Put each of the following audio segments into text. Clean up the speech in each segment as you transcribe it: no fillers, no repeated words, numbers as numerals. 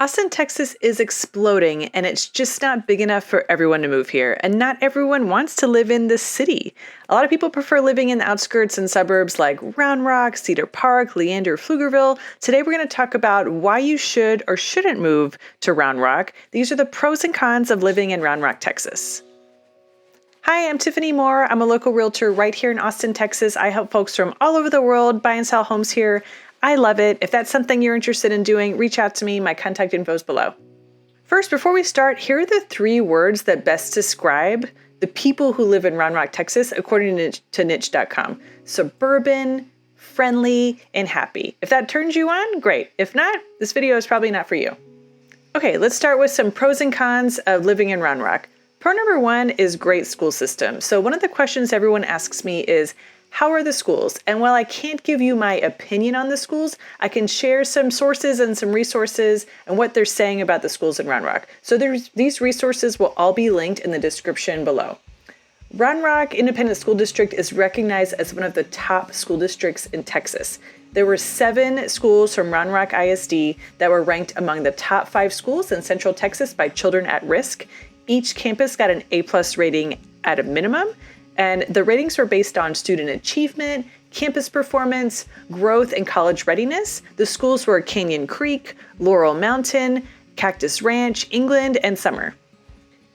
Austin, Texas is exploding, and it's just not big enough for everyone to move here, and not everyone wants to live in this city. A lot of people prefer living in the outskirts and suburbs like Round Rock, Cedar Park, Leander, Pflugerville. Today we're going to talk about why you should or shouldn't move to Round Rock. These are the pros and cons of living in Round Rock, Texas. Hi, I'm Tiffany Moore. I'm a local realtor right here in Austin, Texas. I help folks from all over the world buy and sell homes here. I love it. If that's something you're interested in doing, reach out to me. My contact info is below. First, before we start, here are the 3 words that best describe the people who live in Round Rock, Texas, according to niche.com. Suburban, friendly, and happy. If that turns you on, great. If not, this video is probably not for you. Okay, let's start with some pros and cons of living in Round Rock. Pro number 1 is great school system. So one of the questions everyone asks me is, how are the schools? And while I can't give you my opinion on the schools, I can share some sources and some resources and what they're saying about the schools in Round Rock. So these resources will all be linked in the description below. Round Rock Independent School District is recognized as one of the top school districts in Texas. There were 7 schools from Round Rock ISD that were ranked among the top 5 schools in Central Texas by Children at Risk. Each campus got an A+ rating at a minimum. And the ratings were based on student achievement, campus performance, growth, and college readiness. The schools were Canyon Creek, Laurel Mountain, Cactus Ranch, England, and Summer.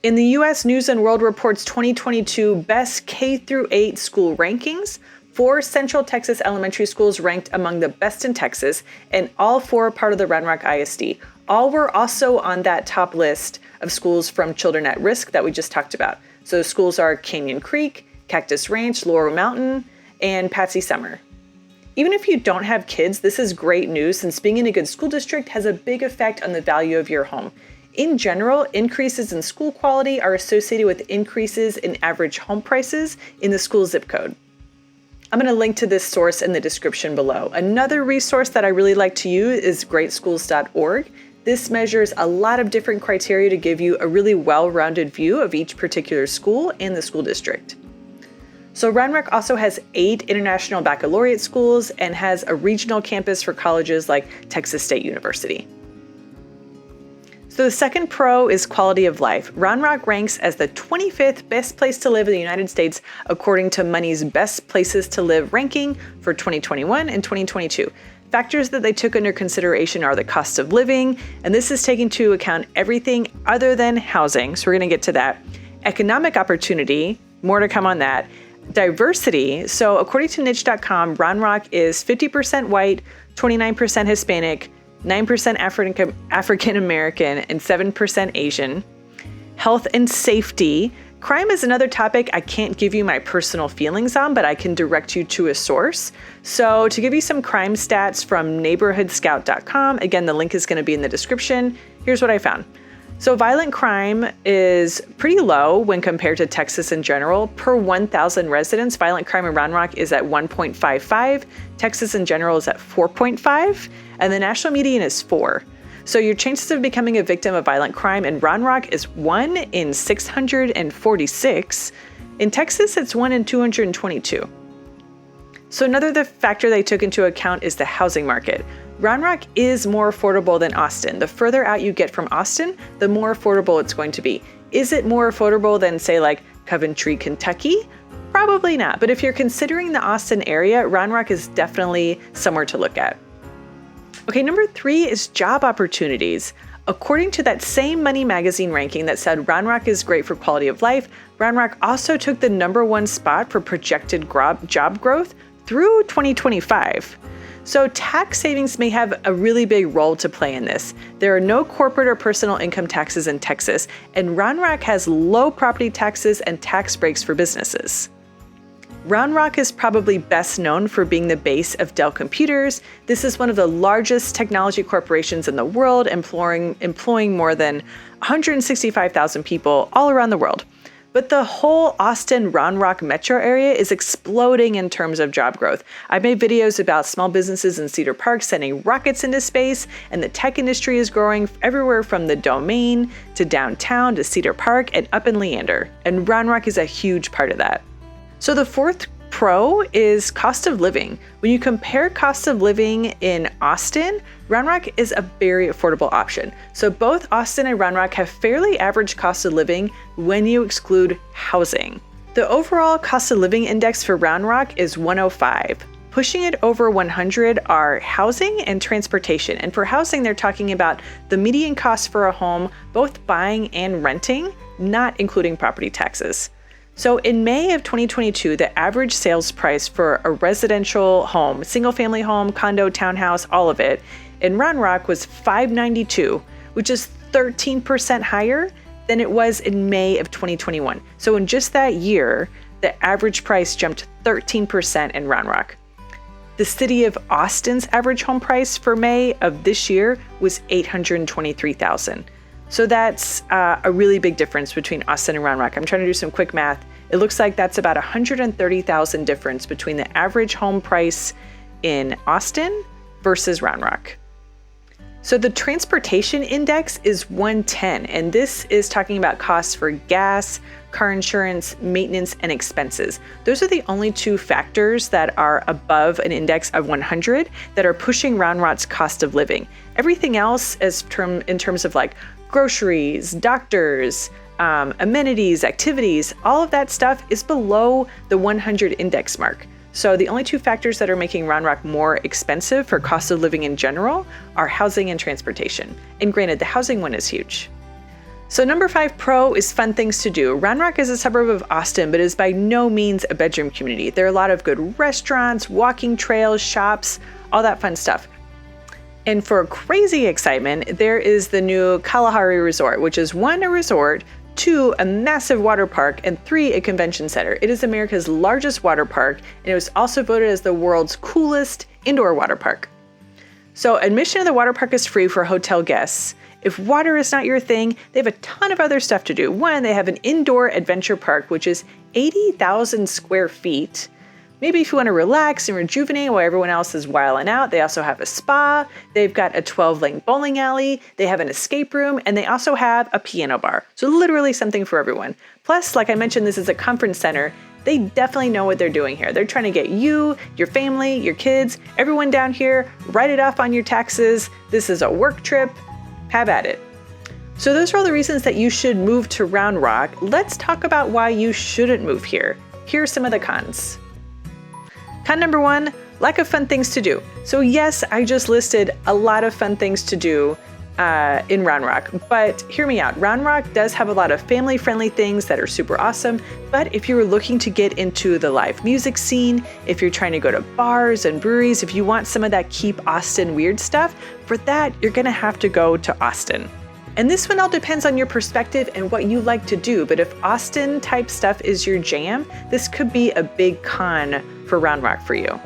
In the U.S. News & World Report's 2022 Best K-8 School Rankings, 4 Central Texas elementary schools ranked among the best in Texas, and all 4 are part of the Round Rock ISD. All were also on that top list of schools from Children at Risk that we just talked about. So the schools are Canyon Creek, Cactus Ranch, Laurel Mountain, and Patsy Summer. Even if you don't have kids, this is great news since being in a good school district has a big effect on the value of your home. In general, increases in school quality are associated with increases in average home prices in the school zip code. I'm going to link to this source in the description below. Another resource that I really like to use is greatschools.org. This measures a lot of different criteria to give you a really well-rounded view of each particular school and the school district. So Round Rock also has 8 international baccalaureate schools and has a regional campus for colleges like Texas State University. So the second pro is quality of life. Round Rock ranks as the 25th best place to live in the United States according to Money's Best Places to Live ranking for 2021 and 2022. Factors that they took under consideration are the cost of living, and this is taking into account everything other than housing, so we're going to get to that. Economic opportunity, more to come on that. Diversity, so according to niche.com, Round Rock is 50% white, 29% Hispanic, 9% African American, and 7% Asian. Health and safety. Crime is another topic I can't give you my personal feelings on, but I can direct you to a source. So to give you some crime stats from neighborhoodscout.com, again, the link is going to be in the description. Here's what I found. So violent crime is pretty low when compared to Texas in general. Per 1,000 residents, violent crime in Round Rock is at 1.55. Texas in general is at 4.5, and the national median is 4. So your chances of becoming a victim of violent crime in Round Rock is 1 in 646. In Texas, it's 1 in 222. So another factor they took into account is the housing market. Round Rock is more affordable than Austin. The further out you get from Austin, the more affordable it's going to be. Is it more affordable than, say, like Coventry, Kentucky? Probably not. But if you're considering the Austin area, Round Rock is definitely somewhere to look at. Okay, number 3 is job opportunities. According to that same Money Magazine ranking that said Round Rock is great for quality of life, Round Rock also took the number 1 spot for projected job growth through 2025. So tax savings may have a really big role to play in this. There are no corporate or personal income taxes in Texas, and Round Rock has low property taxes and tax breaks for businesses. Round Rock is probably best known for being the base of Dell Computers. This is one of the largest technology corporations in the world, employing more than 165,000 people all around the world. But the whole Austin Round Rock metro area is exploding in terms of job growth. I've made videos about small businesses in Cedar Park sending rockets into space, and the tech industry is growing everywhere from the Domain to downtown to Cedar Park and up in Leander. And Round Rock is a huge part of that. So the fourth Pro is cost of living. When you compare cost of living in Austin, Round Rock is a very affordable option. So both Austin and Round Rock have fairly average cost of living when you exclude housing. The overall cost of living index for Round Rock is 105. Pushing it over 100 are housing and transportation. And for housing, they're talking about the median cost for a home, both buying and renting, not including property taxes. So in May of 2022, the average sales price for a residential home, single family home, condo, townhouse, all of it, in Round Rock was $592, which is 13% higher than it was in May of 2021. So in just that year, the average price jumped 13% in Round Rock. The city of Austin's average home price for May of this year was $823,000. So that's a really big difference between Austin and Round Rock. I'm trying to do some quick math. It looks like that's about $130,000 difference between the average home price in Austin versus Round Rock. So the transportation index is 110, and this is talking about costs for gas, car insurance, maintenance, and expenses. Those are the only two factors that are above an index of 100 that are pushing Round Rock's cost of living. Everything else in terms of like groceries, doctors, amenities, activities, all of that stuff is below the 100 index mark. So the only two factors that are making Round Rock more expensive for cost of living in general are housing and transportation. And granted, the housing one is huge. So number 5 pro is fun things to do. Round Rock is a suburb of Austin, but is by no means a bedroom community. There are a lot of good restaurants, walking trails, shops, all that fun stuff. And for crazy excitement, there is the new Kalahari Resort, which is 1, a resort, 2, a massive water park, and 3, a convention center. It is America's largest water park, and it was also voted as the world's coolest indoor water park. So admission to the water park is free for hotel guests. If water is not your thing, they have a ton of other stuff to do. 1, they have an indoor adventure park, which is 80,000 square feet. Maybe if you want to relax and rejuvenate while everyone else is wilding out, they also have a spa. They've got a 12-lane bowling alley. They have an escape room, and they also have a piano bar. So literally something for everyone. Plus, like I mentioned, this is a conference center. They definitely know what they're doing here. They're trying to get you, your family, your kids, everyone down here, write it off on your taxes. This is a work trip. Have at it. So those are all the reasons that you should move to Round Rock. Let's talk about why you shouldn't move here. Here are some of the cons. Con number 1, lack of fun things to do. So yes, I just listed a lot of fun things to do in Round Rock, but hear me out. Round Rock does have a lot of family-friendly things that are super awesome, but if you're looking to get into the live music scene, if you're trying to go to bars and breweries, if you want some of that keep Austin weird stuff, for that, you're gonna have to go to Austin. And this one all depends on your perspective and what you like to do, but if Austin type stuff is your jam, this could be a big con for Round Rock for you.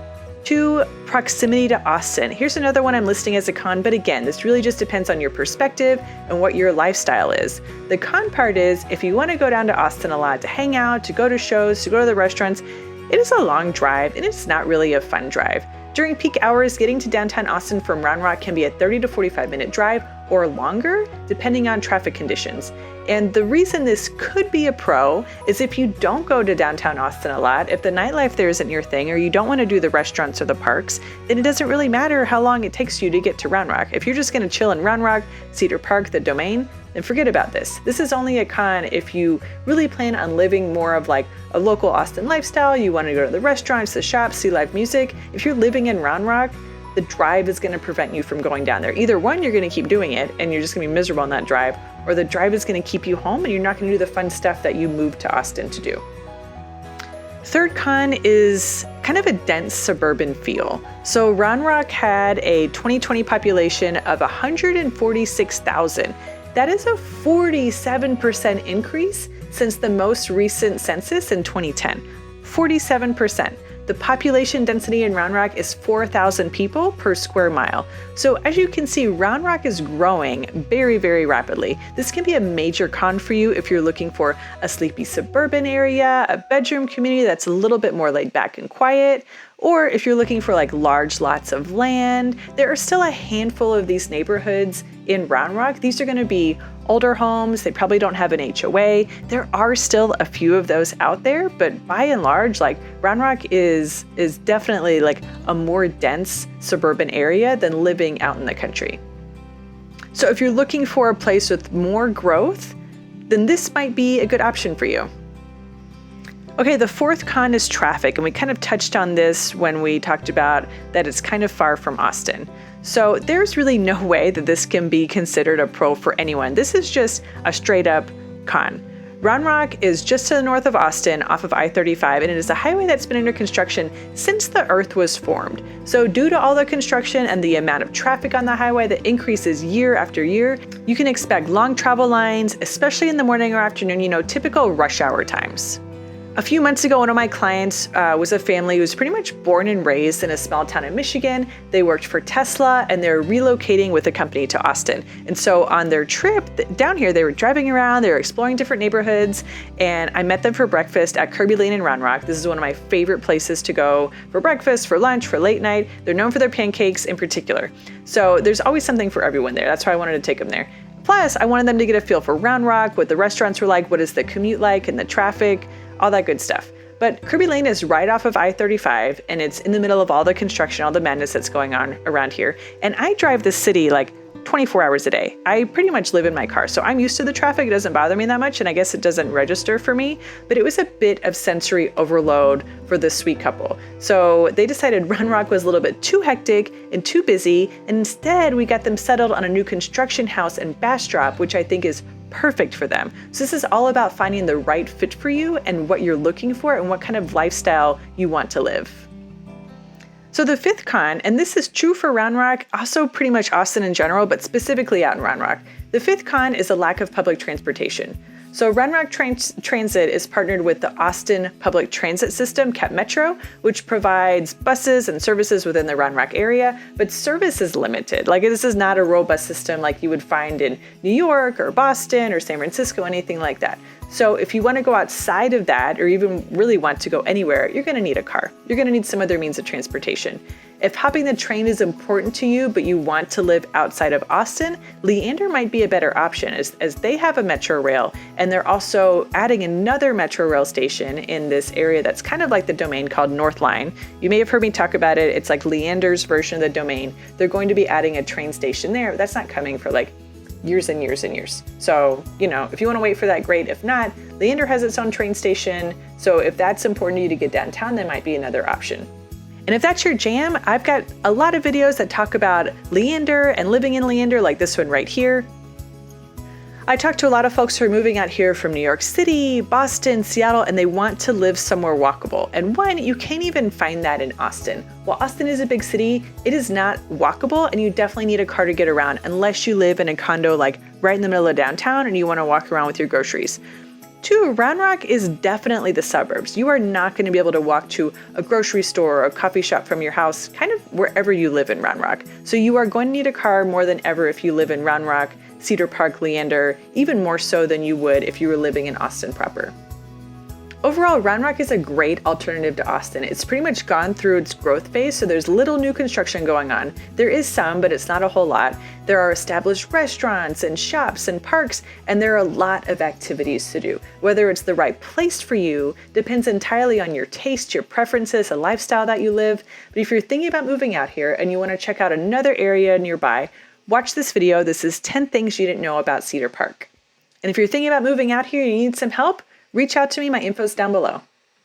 2, proximity to Austin. Here's another one I'm listing as a con, but again, this really just depends on your perspective and what your lifestyle is. The con part is if you want to go down to Austin a lot to hang out, to go to shows, to go to the restaurants, it is a long drive and it's not really a fun drive. During peak hours, getting to downtown Austin from Round Rock can be a 30 to 45 minute drive or longer, depending on traffic conditions. And the reason this could be a pro is if you don't go to downtown Austin a lot, if the nightlife there isn't your thing, or you don't want to do the restaurants or the parks, then it doesn't really matter how long it takes you to get to Round Rock. If you're just going to chill in Round Rock, Cedar Park, the Domain, then forget about this. This is only a con if you really plan on living more of like a local Austin lifestyle, you want to go to the restaurants, the shops, see live music. If you're living in Round Rock, the drive is going to prevent you from going down there. Either 1, you're going to keep doing it and you're just going to be miserable on that drive, or the drive is going to keep you home and you're not going to do the fun stuff that you moved to Austin to do. 3rd con is kind of a dense suburban feel. So Round Rock had a 2020 population of 146,000. That is a 47% increase since the most recent census in 2010. 47%. The population density in Round Rock is 4,000 people per square mile. So as you can see, Round Rock is growing very, very rapidly. This can be a major con for you if you're looking for a sleepy suburban area, a bedroom community that's a little bit more laid back and quiet, or if you're looking for like large lots of land. There are still a handful of these neighborhoods in Round Rock, these are going to be older homes. They probably don't have an HOA. There are still a few of those out there, but by and large, like Round Rock is definitely like a more dense suburban area than living out in the country. So if you're looking for a place with more growth, then this might be a good option for you. Okay, the fourth con is traffic, and we kind of touched on this when we talked about that it's kind of far from Austin. So there's really no way that this can be considered a pro for anyone. This is just a straight up con. Round Rock is just to the north of Austin off of I-35, and it is a highway that's been under construction since the earth was formed. So due to all the construction and the amount of traffic on the highway that increases year after year, you can expect long travel lines, especially in the morning or afternoon, typical rush hour times. A few months ago, one of my clients was a family who was pretty much born and raised in a small town in Michigan. They worked for Tesla and they're relocating with the company to Austin. And so on their trip down here, they were driving around, they were exploring different neighborhoods, and I met them for breakfast at Kirby Lane in Round Rock. This is one of my favorite places to go for breakfast, for lunch, for late night. They're known for their pancakes in particular. So there's always something for everyone there. That's why I wanted to take them there. Plus, I wanted them to get a feel for Round Rock, what the restaurants were like, what is the commute like, and the traffic, all that good stuff. But Kirby Lane is right off of I-35, and it's in the middle of all the construction, all the madness that's going on around here. And I drive the city like 24 hours a day. I pretty much live in my car, so I'm used to the traffic. It doesn't bother me that much, and I guess it doesn't register for me, but it was a bit of sensory overload for this sweet couple. So they decided Round Rock was a little bit too hectic and too busy, and instead we got them settled on a new construction house in Bastrop, which I think is perfect for them. So this is all about finding the right fit for you and what you're looking for and what kind of lifestyle you want to live. So the fifth con, and this is true for Round Rock, also pretty much Austin in general, but specifically out in Round Rock. The fifth con is a lack of public transportation. So Round Rock Transit is partnered with the Austin Public Transit System, CAT Metro, which provides buses and services within the Round Rock area, but service is limited. Like, this is not a rural bus system like you would find in New York or Boston or San Francisco, anything like that. So if you want to go outside of that, or even really want to go anywhere, you're going to need a car. You're going to need some other means of transportation. If hopping the train is important to you, but you want to live outside of Austin, Leander might be a better option as they have a metro rail, and they're also adding another metro rail station in this area that's kind of like the domain called North Line. You may have heard me talk about it. It's like Leander's version of the domain. They're going to be adding a train station there. That's not coming for like years and years and years. So, if you want to wait for that, great. If not, Leander has its own train station. So if that's important to you to get downtown, that might be another option. And if that's your jam, I've got a lot of videos that talk about Leander and living in Leander, like this one right here. I talked to a lot of folks who are moving out here from New York City, Boston, Seattle, and they want to live somewhere walkable. And one, you can't even find that in Austin. While Austin is a big city, it is not walkable, and you definitely need a car to get around unless you live in a condo like right in the middle of downtown and you want to walk around with your groceries. Two, Round Rock is definitely the suburbs. You are not going to be able to walk to a grocery store or a coffee shop from your house, kind of wherever you live in Round Rock. So you are going to need a car more than ever if you live in Round Rock, Cedar Park, Leander, even more so than you would if you were living in Austin proper. Overall, Round Rock is a great alternative to Austin. It's pretty much gone through its growth phase, so there's little new construction going on. There is some, but it's not a whole lot. There are established restaurants and shops and parks, and there are a lot of activities to do. Whether it's the right place for you depends entirely on your taste, your preferences, a lifestyle that you live. But if you're thinking about moving out here and you want to check out another area nearby, watch this video. This is 10 things you didn't know about Cedar Park. And if you're thinking about moving out here and you need some help, reach out to me. My info's down below.